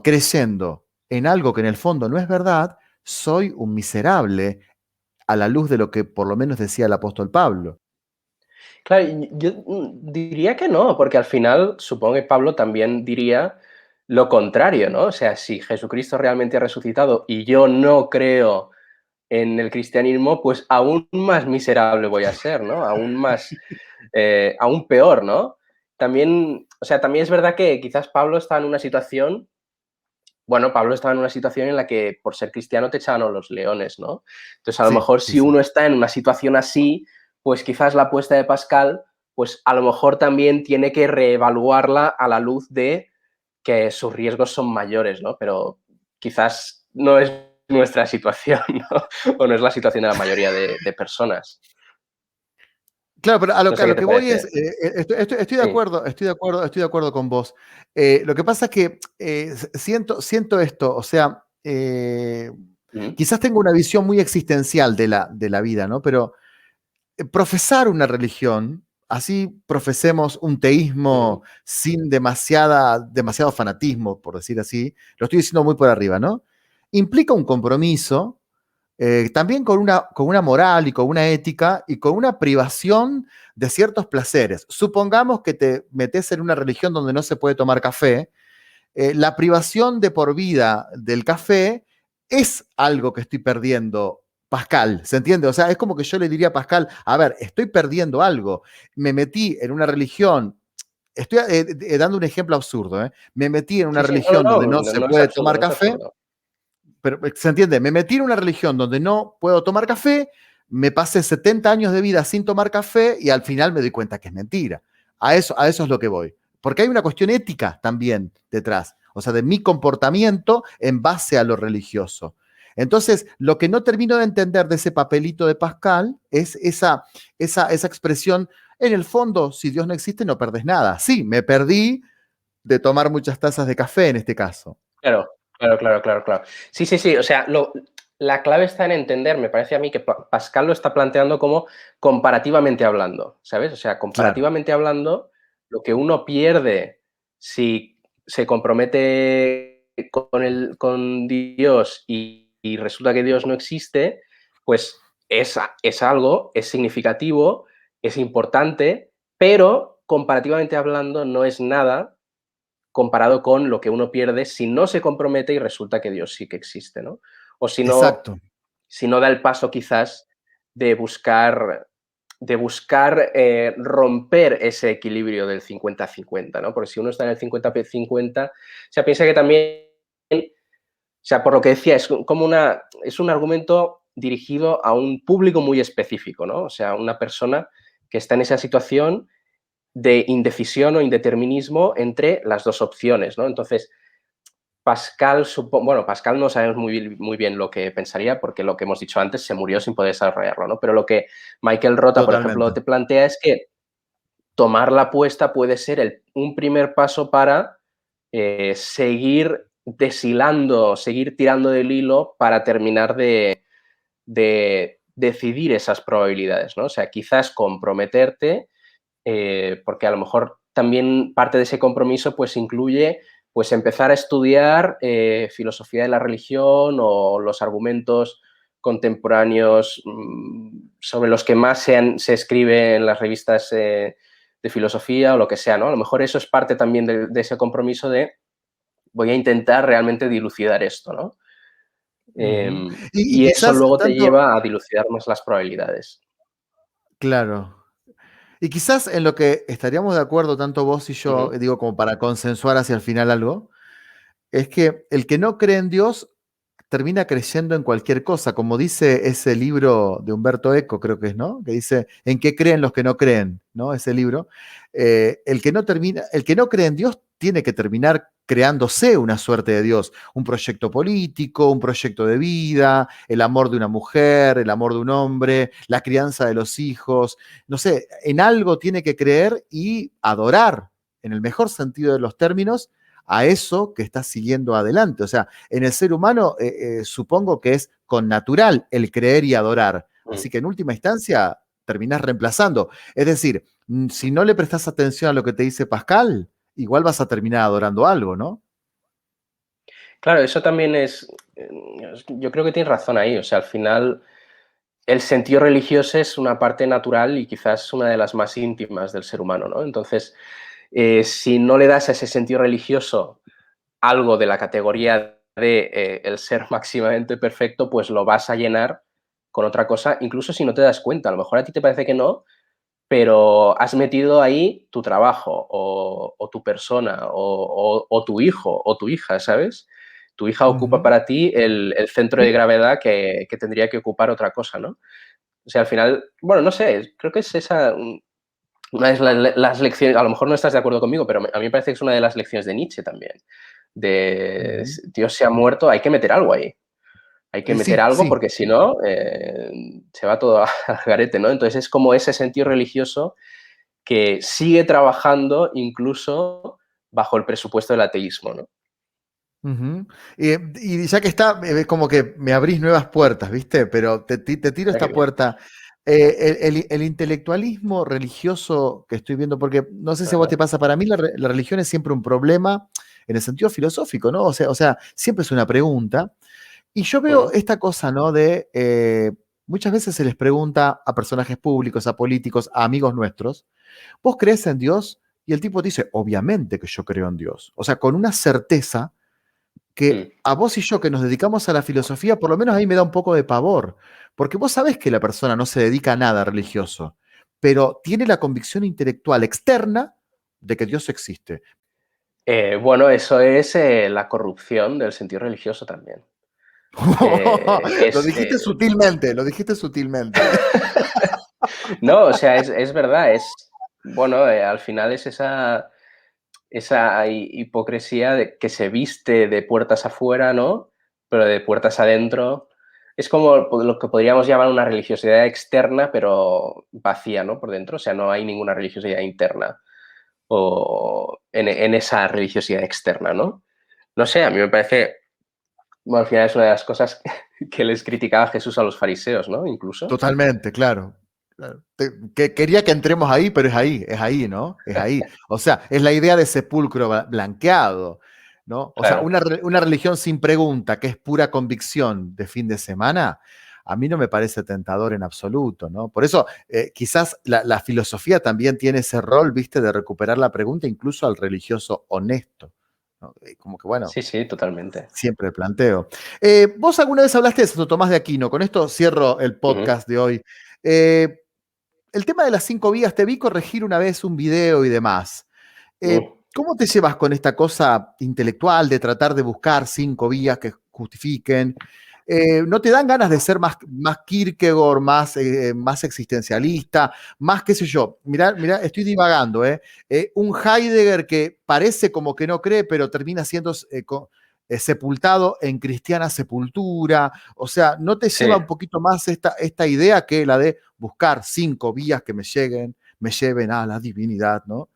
creyendo en algo que en el fondo no es verdad, soy un miserable a la luz de lo que por lo menos decía el apóstol Pablo. Claro, yo diría que no, porque al final supongo que Pablo también diría lo contrario, ¿no? O sea, si Jesucristo realmente ha resucitado y yo no creo en el cristianismo, pues aún más miserable voy a ser, ¿no? Aún más, aún peor, ¿no? También, o sea, también es verdad que quizás Pablo está en una situación, bueno, Pablo estaba en una situación en la que por ser cristiano te echaban a los leones, ¿no? Entonces, a lo Sí, mejor sí, si sí. uno está en una situación así, pues quizás la apuesta de Pascal, pues a lo mejor también tiene que reevaluarla a la luz de que sus riesgos son mayores, ¿no? Pero quizás no es nuestra situación, ¿no? O no es la situación de la mayoría de personas. Claro, pero a lo, No que sé a qué lo te que voy parece. es, estoy de Sí. acuerdo, estoy de acuerdo con vos. Lo que pasa es que siento esto, o sea, Ujú, quizás tengo una visión muy existencial de la vida, ¿no? Pero profesar una religión, así profesemos un teísmo ujú, sin demasiado fanatismo, por decir así, lo estoy diciendo muy por arriba, ¿no? Implica un compromiso, también con una moral y con una ética y con una privación de ciertos placeres. Supongamos que te metes en una religión donde no se puede tomar café, la privación de por vida del café es algo que estoy perdiendo, Pascal, ¿se entiende? O sea, es como que yo le diría a Pascal, a ver, estoy perdiendo algo, me metí en una religión, estoy dando un ejemplo absurdo, ¿eh? Me metí en una sí, sí, religión no, donde no, no no, se no es puede absurdo, tomar no es café, absurdo. pero ¿se entiende? Me metí en una religión donde no puedo tomar café, me pasé 70 años de vida sin tomar café y al final me doy cuenta que es mentira. A eso es lo que voy. Porque hay una cuestión ética también detrás, o sea, de mi comportamiento en base a lo religioso. Entonces, lo que no termino de entender de ese papelito de Pascal es esa expresión, en el fondo, si Dios no existe, no perdés nada. Sí, me perdí de tomar muchas tazas de café en este caso. Claro, claro. Sí, sí, sí. O sea, la clave está en entender, me parece a mí que Pascal lo está planteando como comparativamente hablando, ¿sabes? O sea, Claro, comparativamente hablando, lo que uno pierde si se compromete con Dios y resulta que Dios no existe, pues es algo, es significativo, es importante, pero comparativamente hablando no es nada comparado con lo que uno pierde si no se compromete y resulta que Dios sí que existe, ¿no? O exacto. si no da el paso quizás de buscar romper ese equilibrio del 50-50, ¿no? Porque si uno está en el 50-50, o sea, piensa que también, o sea, por lo que decía, es un argumento dirigido a un público muy específico, ¿no? O sea, una persona que está en esa situación de indecisión o indeterminismo entre las dos opciones, ¿no? Entonces, Pascal no sabemos muy bien lo que pensaría, porque lo que hemos dicho antes, se murió sin poder desarrollarlo, ¿no? Pero lo que Michael Rota, por ejemplo, Totalmente. te plantea es que tomar la apuesta puede ser un primer paso para seguir deshilando, seguir tirando del hilo para terminar de decidir esas probabilidades, ¿no? O sea, quizás comprometerte porque a lo mejor también parte de ese compromiso pues incluye pues empezar a estudiar filosofía de la religión o los argumentos contemporáneos sobre los que más se escribe en las revistas de filosofía o lo que sea, ¿no? A lo mejor eso es parte también de ese compromiso de voy a intentar realmente dilucidar esto, ¿no? Ujú. Y Y eso quizás luego te tanto, lleva a dilucidar más las probabilidades. claro. Y quizás en lo que estaríamos de acuerdo tanto vos y yo, Ujú. digo, como para consensuar hacia el final algo, es que el que no cree en Dios termina creyendo en cualquier cosa, como dice ese libro de Humberto Eco, creo que es, ¿no? Que dice, ¿en qué creen los que no creen? ¿No? Ese libro. El que no cree en Dios tiene que terminar creándose una suerte de Dios, un proyecto político, un proyecto de vida, el amor de una mujer, el amor de un hombre, la crianza de los hijos, no sé, en algo tiene que creer y adorar, en el mejor sentido de los términos, a eso que está siguiendo adelante. O sea, en el ser humano supongo que es con natural el creer y adorar. Mm. Así que en última instancia terminás reemplazando. Es decir, si no le prestas atención a lo que te dice Pascal, igual vas a terminar adorando algo, ¿no? Claro, eso también yo creo que tienes razón ahí, o sea, al final el sentido religioso es una parte natural y quizás una de las más íntimas del ser humano, ¿no? Entonces, si no le das a ese sentido religioso algo de la categoría de el ser máximamente perfecto, pues lo vas a llenar con otra cosa, incluso si no te das cuenta. A lo mejor a ti te parece que no, pero has metido ahí tu trabajo o tu persona o tu hijo o tu hija, ¿sabes? Tu hija ocupa Ujú. para ti el centro de Sí, gravedad que tendría que ocupar otra cosa, ¿no? O sea, al final, bueno, no sé, creo que es una de las lecciones, a lo mejor no estás de acuerdo conmigo, pero a mí me parece que es una de las lecciones de Nietzsche también. ujú. Dios se ha muerto, hay que meter algo ahí. Hay que meter Sí, algo sí. porque si no, se va todo al garete, ¿no? Entonces es como ese sentido religioso que sigue trabajando incluso bajo el presupuesto del ateísmo, ¿no? Ujú. Y ya que está, es como que me abrís nuevas puertas, ¿viste? Pero te tiro Ah, qué esta bien. puerta. El intelectualismo religioso que estoy viendo, porque no sé si a vos te Ajá. pasa, para mí la religión es siempre un problema en el sentido filosófico, ¿no? O sea, siempre es una pregunta. Y yo veo Ujú. esta cosa, ¿no? Muchas veces se les pregunta a personajes públicos, a políticos, a amigos nuestros, ¿vos crees en Dios? Y el tipo dice, obviamente que yo creo en Dios. O sea, con una certeza Mm. que a vos y yo que nos dedicamos a la filosofía, por lo menos ahí me da un poco de pavor, porque vos sabés que la persona no se dedica a nada religioso, pero tiene la convicción intelectual externa de que Dios existe. Bueno, eso es la corrupción del sentido religioso también. Eh, Lo es, dijiste sutilmente, lo dijiste sutilmente. no, o sea, es verdad, bueno, al final es esa hipocresía que se viste de puertas afuera, ¿no? pero de puertas adentro. Es como lo que podríamos llamar una religiosidad externa, pero vacía, ¿no? Por dentro. O sea, no hay ninguna religiosidad interna o en esa religiosidad externa, ¿no? No sé, a mí me parece, bueno, al final es una de las cosas que les criticaba Jesús a los fariseos, ¿no? Incluso. Totalmente, claro. Claro. Quería que entremos ahí, pero es ahí, ¿no? Es ahí. O sea, es la idea de sepulcro blanqueado, ¿no? O sea, Claro. una religión sin pregunta, que es pura convicción de fin de semana, a mí no me parece tentador en absoluto, ¿no? Por eso, quizás la filosofía también tiene ese rol, ¿viste? De recuperar la pregunta incluso al religioso honesto, ¿no? Como que, bueno, Sí, sí, totalmente. siempre planteo. Vos alguna vez hablaste de Santo Tomás de Aquino, con esto cierro el Ujú. podcast de hoy. Eh, el tema de las 5 vías, te vi corregir una vez un video y demás. Mm. ¿Cómo te llevas con esta cosa intelectual de tratar de buscar 5 vías que justifiquen? ¿No te dan ganas de ser más Kierkegaard, más existencialista, más qué sé yo? Mirá, estoy divagando, ¿eh? Un Heidegger que parece como que no cree, pero termina siendo sepultado en cristiana sepultura. O sea, ¿no te Sí, lleva un poquito más esta idea que la de buscar 5 vías que me lleven a la divinidad, ¿no?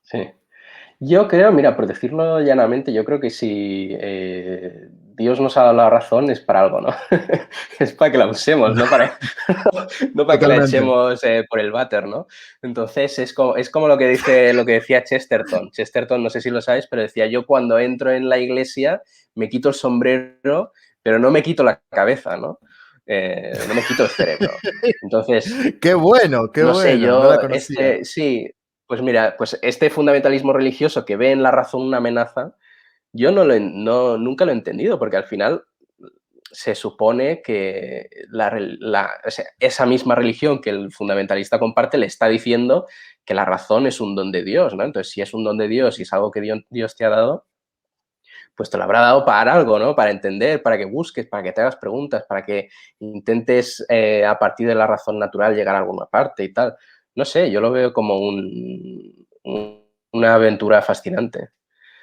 sí. Yo creo, mira, por decirlo llanamente, yo creo que si Dios nos ha dado la razón es para algo, ¿no? Es para que la usemos, no para, no para que la Totalmente. echemos por el váter, ¿no? Entonces es como lo que dice, lo que decía Chesterton. Chesterton, no sé si lo sabes, pero decía, yo cuando entro en la iglesia me quito el sombrero, pero no me quito la cabeza, ¿no? No me quito el cerebro. Entonces, Qué no sé, bueno, no la yo, conocía. sí, pues mira, pues este fundamentalismo religioso que ve en la razón una amenaza, yo nunca lo he entendido, porque al final se supone que o sea, esa misma religión que el fundamentalista comparte le está diciendo que la razón es un don de Dios, ¿no? Entonces, si es un don de Dios y es algo que Dios te ha dado, pues te lo habrá dado para algo, ¿no? Para entender, para que busques, para que te hagas preguntas, para que intentes a partir de la razón natural llegar a alguna parte y tal. No sé, yo lo veo como una aventura fascinante.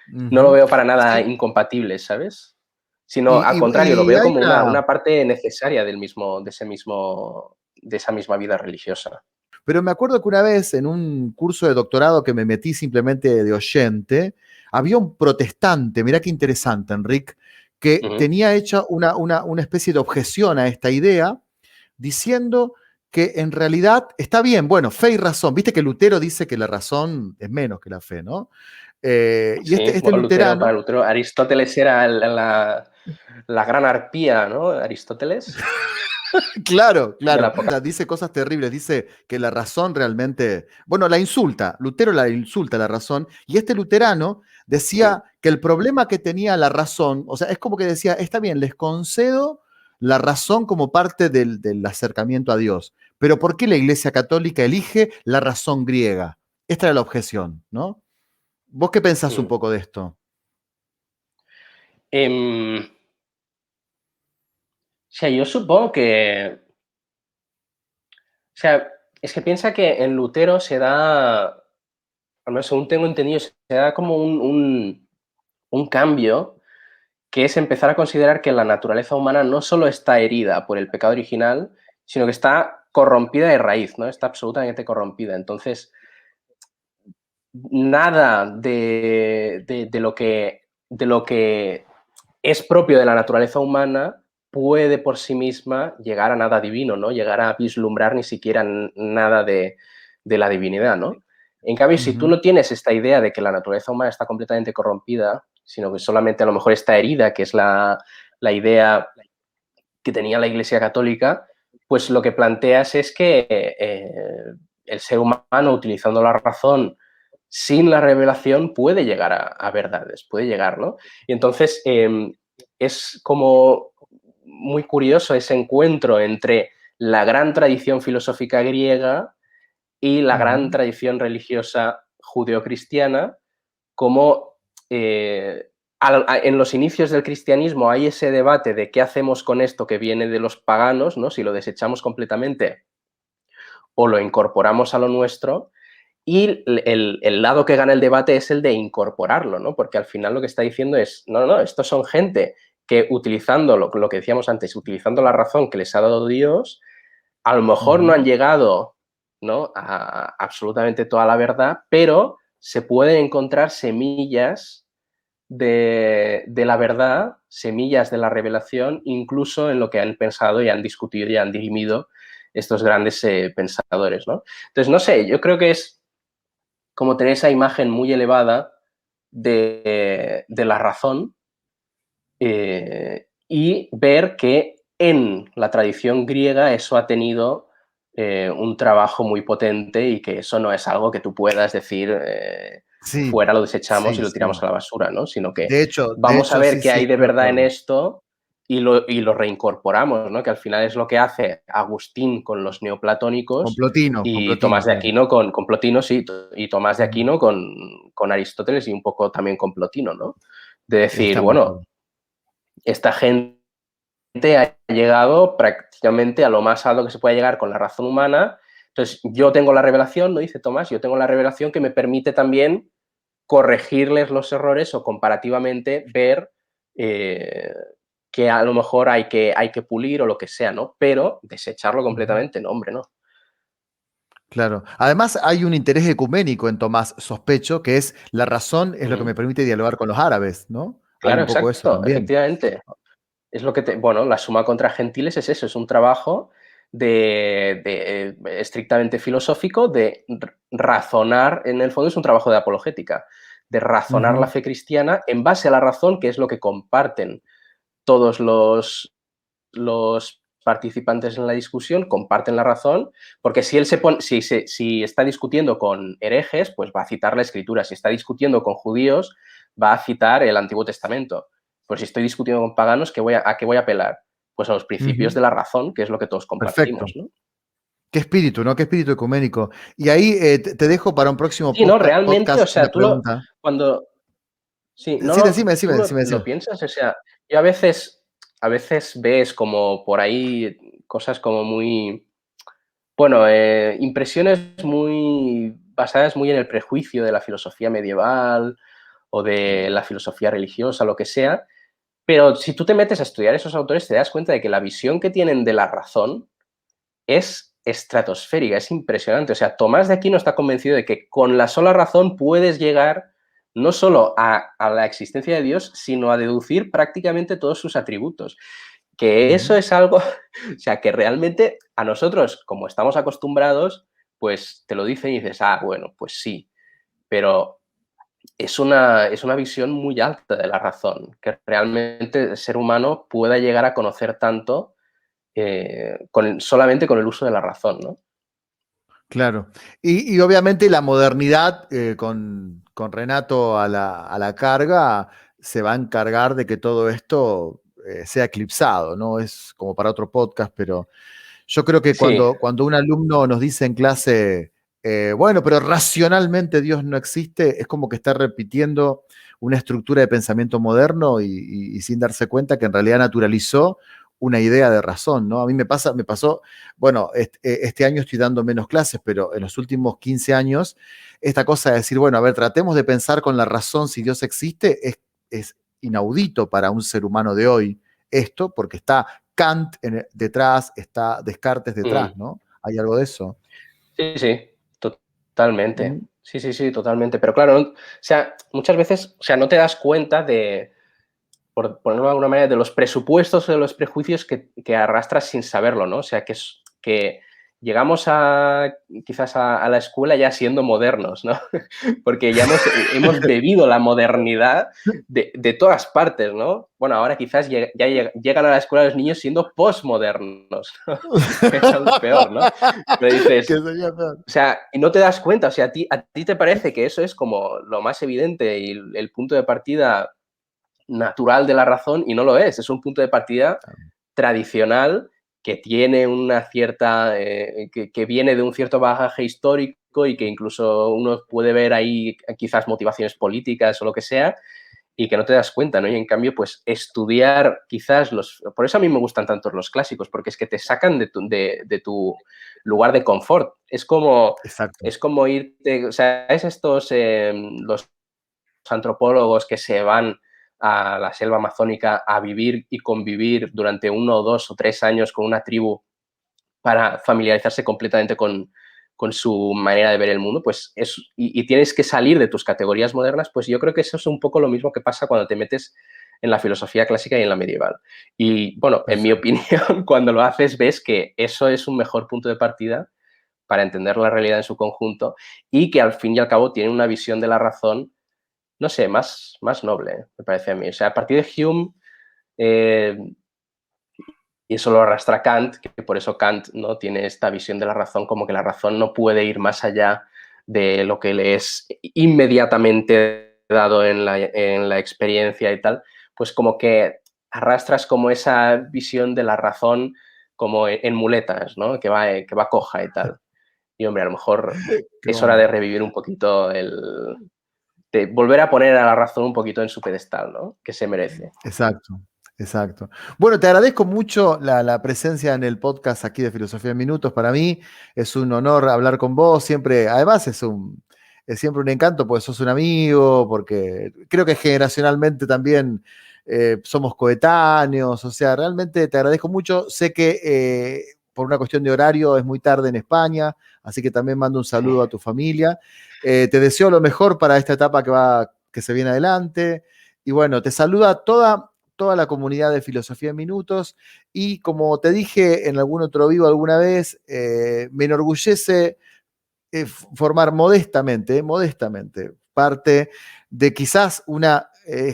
No lo Ujú. veo para nada Sí, incompatible, ¿sabes? Sino al contrario, lo y veo hay como una, una parte necesaria de esa misma vida religiosa. pero me acuerdo que una vez en un curso de doctorado que me metí simplemente de oyente, había un protestante, mirá qué interesante, Enrique, que Ujú. tenía hecha una especie de objeción a esta idea, diciendo que en realidad está bien, bueno, fe y razón. Viste que Lutero dice que la razón es menos que la fe, ¿no? Y Sí, este bueno, Lutero, para luterano, Lutero, Aristóteles era la gran arpía, ¿no? Aristóteles claro, de la claro, época. dice cosas terribles, dice que la razón realmente, bueno, la insulta, Lutero la insulta la razón, y este luterano Mm, decía que el problema que tenía la razón, o sea, es como que decía, está bien, les concedo la razón como parte del acercamiento a Dios, pero ¿por qué la Iglesia Católica elige la razón griega? Esta era la objeción, ¿no? ¿Vos qué pensás un mm. poco de esto? O sea, yo supongo que, o sea, es que piensa que en Lutero se da, al menos según tengo entendido, se da como un cambio que es empezar a considerar que la naturaleza humana no solo está herida por el pecado original, sino que está corrompida de raíz, ¿no? Está absolutamente corrompida. Entonces, nada de lo que es propio de la naturaleza humana puede por sí misma llegar a nada divino, ¿no? Llegar a vislumbrar ni siquiera nada de la divinidad, ¿no? En cambio, si tú Ujú, no tienes esta idea de que la naturaleza humana está completamente corrompida, sino que solamente a lo mejor está herida, que es la idea que tenía la Iglesia Católica, pues lo que planteas es que el ser humano, utilizando la razón sin la revelación, puede llegar a verdades, puede llegar, ¿no? Y entonces es como muy curioso ese encuentro entre la gran tradición filosófica griega y la gran ujú, tradición religiosa judeocristiana, como en los inicios del cristianismo hay ese debate de qué hacemos con esto que viene de los paganos, ¿no? Si lo desechamos completamente o lo incorporamos a lo nuestro, y el lado que gana el debate es el de incorporarlo, ¿no? Porque al final lo que está diciendo es, no, no, estos son gente que utilizando lo que decíamos antes, utilizando la razón que les ha dado Dios, a lo mejor no han llegado, ¿no?, a absolutamente toda la verdad, pero se pueden encontrar semillas de la verdad, semillas de la revelación, incluso en lo que han pensado y han discutido y han dirimido estos grandes pensadores, ¿no? Entonces, no sé, yo creo que es como tener esa imagen muy elevada de la razón, y ver que en la tradición griega eso ha tenido un trabajo muy potente y que eso no es algo que tú puedas decir Sí, fuera lo desechamos y sí, lo tiramos sí. a la basura, ¿no? Sino que De vamos a hecho, ver sí, qué sí, hay de estoy de verdad en acuerdo. esto y lo reincorporamos, ¿no? Que al final es lo que hace Agustín con los neoplatónicos Con y Plotino, Tomás de claro. Aquino con Plotino, sí, y Tomás de Ujú. Aquino con Aristóteles y un poco también con Plotino, ¿no? De decir, Estamos de bueno, acuerdo. esta gente ha llegado prácticamente a lo más alto que se puede llegar con la razón humana. Entonces, yo tengo la revelación, ¿no? Dice Tomás, yo tengo la revelación que me permite también corregirles los errores o comparativamente ver eh, que a lo mejor hay que pulir o lo que sea, ¿no? Pero desecharlo Ujú. completamente, no, hombre, no. Claro. Además, hay un interés ecuménico en Tomás, sospecho, que es la razón es lo que me Ujú. permite dialogar con los árabes, ¿no? Hay Claro, un poco eso exacto, también. efectivamente. Es lo que bueno, la suma contra gentiles es eso, es un trabajo estrictamente filosófico, de razonar, en el fondo es un trabajo de apologética, de razonar la Ujú, fe cristiana en base a la razón, que es lo que comparten todos los participantes en la discusión, comparten la razón, porque si él si está discutiendo con herejes, pues va a citar la escritura, si está discutiendo con judíos, va a citar el Antiguo Testamento. Pues si estoy discutiendo con paganos, ¿a qué voy a apelar? Pues a los principios ujú. de la razón, que es lo que todos compartimos, Perfecto. ¿no? Qué espíritu, ¿no? Qué espíritu ecuménico. Y ahí te dejo para un próximo Sí, no, realmente, o podcast una sea, pregunta. cuando, sí, no, Sí, no, decime, tú decime, lo, decime, lo decime. piensas, o sea, yo a veces ves como por ahí cosas como muy, bueno, impresiones muy basadas muy en el prejuicio de la filosofía medieval o de la filosofía religiosa, lo que sea, pero si tú te metes a estudiar esos autores te das cuenta de que la visión que tienen de la razón es estratosférica, es impresionante. O sea, Tomás de Aquino está convencido de que con la sola razón puedes llegar no solo a la existencia de Dios, sino a deducir prácticamente todos sus atributos. Que eso Ujú. es algo, o sea, que realmente a nosotros, como estamos acostumbrados, pues te lo dicen y dices, ah, bueno, pues sí, pero es una visión muy alta de la razón, que realmente el ser humano pueda llegar a conocer tanto solamente con el uso de la razón, ¿no? Claro. Y obviamente la modernidad, con Renato a la carga, se va a encargar de que todo esto sea eclipsado, ¿no? Es como para otro podcast, pero yo creo que Sí, cuando un alumno nos dice en clase, bueno, pero racionalmente Dios no existe, es como que está repitiendo una estructura de pensamiento moderno y sin darse cuenta que en realidad naturalizó una idea de razón, ¿no? A mí me pasó, bueno, este año estoy dando menos clases, pero en los últimos 15 años, esta cosa de decir, bueno, a ver, tratemos de pensar con la razón si Dios existe, es inaudito para un ser humano de hoy esto, porque está Kant detrás, está Descartes mm, detrás, ¿no? Hay algo de eso. sí, sí, totalmente. Mm, Sí, sí, sí, totalmente. Pero claro, o sea, muchas veces, o sea, no te das cuenta de, por ponerlo de alguna manera, de los presupuestos o de los prejuicios que arrastras sin saberlo, ¿no? O sea, que llegamos quizás a la escuela ya siendo modernos, ¿no? Porque ya hemos bebido la modernidad de todas partes, ¿no? Bueno, ahora quizás llegan a la escuela los niños siendo postmodernos, ¿no? Que es aún peor, ¿no? Pero que dices, sería peor. o sea, y no te das cuenta, o sea, a ti te parece que eso es como lo más evidente y el punto de partida natural de la razón y no lo es un punto de partida tradicional que tiene una cierta, que viene de un cierto bagaje histórico y que incluso uno puede ver ahí quizás motivaciones políticas o lo que sea y que no te das cuenta, ¿no? Y en cambio, pues estudiar quizás por eso a mí me gustan tanto los clásicos, porque es que te sacan de tu lugar de confort. Exacto. Es como irte, o sea, es estos, los antropólogos que se van a la selva amazónica a vivir y convivir durante 1 o 2 o 3 años con una tribu para familiarizarse completamente con su manera de ver el mundo, pues y tienes que salir de tus categorías modernas, pues yo creo que eso es un poco lo mismo que pasa cuando te metes en la filosofía clásica y en la medieval. Y bueno, en mi Exacto. opinión, cuando lo haces ves que eso es un mejor punto de partida para entender la realidad en su conjunto y que al fin y al cabo tiene una visión de la razón, no sé, más noble, me parece a mí. O sea, a partir de Hume, eh, y eso lo arrastra Kant, que por eso Kant no tiene esta visión de la razón, como que la razón no puede ir más allá de lo que le es inmediatamente dado en la experiencia y tal, pues como que arrastras como esa visión de la razón como en muletas, ¿no? Que va coja y tal. Y hombre, a lo mejor Qué es hora de bárbaro. revivir un poquito de volver a poner a la razón un poquito en su pedestal, ¿no? Que se merece. Exacto, exacto. Bueno, te agradezco mucho la presencia en el podcast aquí de Filosofía en Minutos. Para mí es un honor hablar con vos. Siempre, además es siempre un encanto porque sos un amigo, porque creo que generacionalmente también somos coetáneos. O sea, realmente te agradezco mucho. Sé que por una cuestión de horario es muy tarde en España, así que también mando un Sí. saludo a tu familia. Te deseo lo mejor para esta etapa que se viene adelante. Y bueno, te saluda toda la comunidad de Filosofía en Minutos. Y como te dije en algún otro vivo alguna vez, me enorgullece formar modestamente parte de quizás una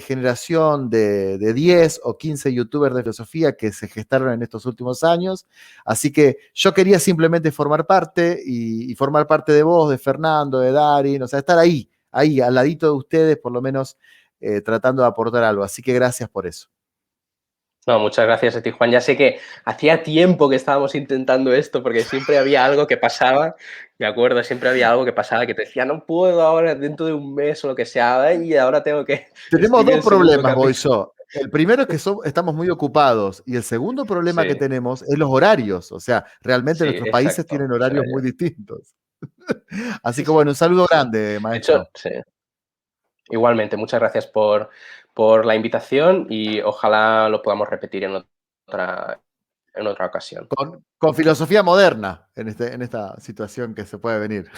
generación de 10 o 15 youtubers de filosofía que se gestaron en estos últimos años. Así que yo quería simplemente formar parte y formar parte de vos, de Fernando, de Darin, o sea, estar ahí, al ladito de ustedes, por lo menos tratando de aportar algo. Así que gracias por eso. No, muchas gracias a ti, Juan. Ya sé que hacía tiempo que estábamos intentando esto, porque siempre había algo que pasaba, me acuerdo, siempre había algo que pasaba que te decía, no puedo ahora, dentro de un mes o lo que sea, y ahora tengo que Tenemos escribir dos el segundo problemas, voy capítulo. yo. El primero es que estamos muy ocupados y el segundo problema que Sí, tenemos es los horarios. O sea, realmente sí, nuestros países exacto, tienen eso horarios era muy yo. distintos. Así Sí, que sí, bueno, un saludo sí. grande, De hecho, maestro. sí. Igualmente, muchas gracias por la invitación y ojalá lo podamos repetir en otra ocasión. Con filosofía moderna en esta situación que se puede venir.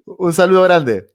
Un saludo grande.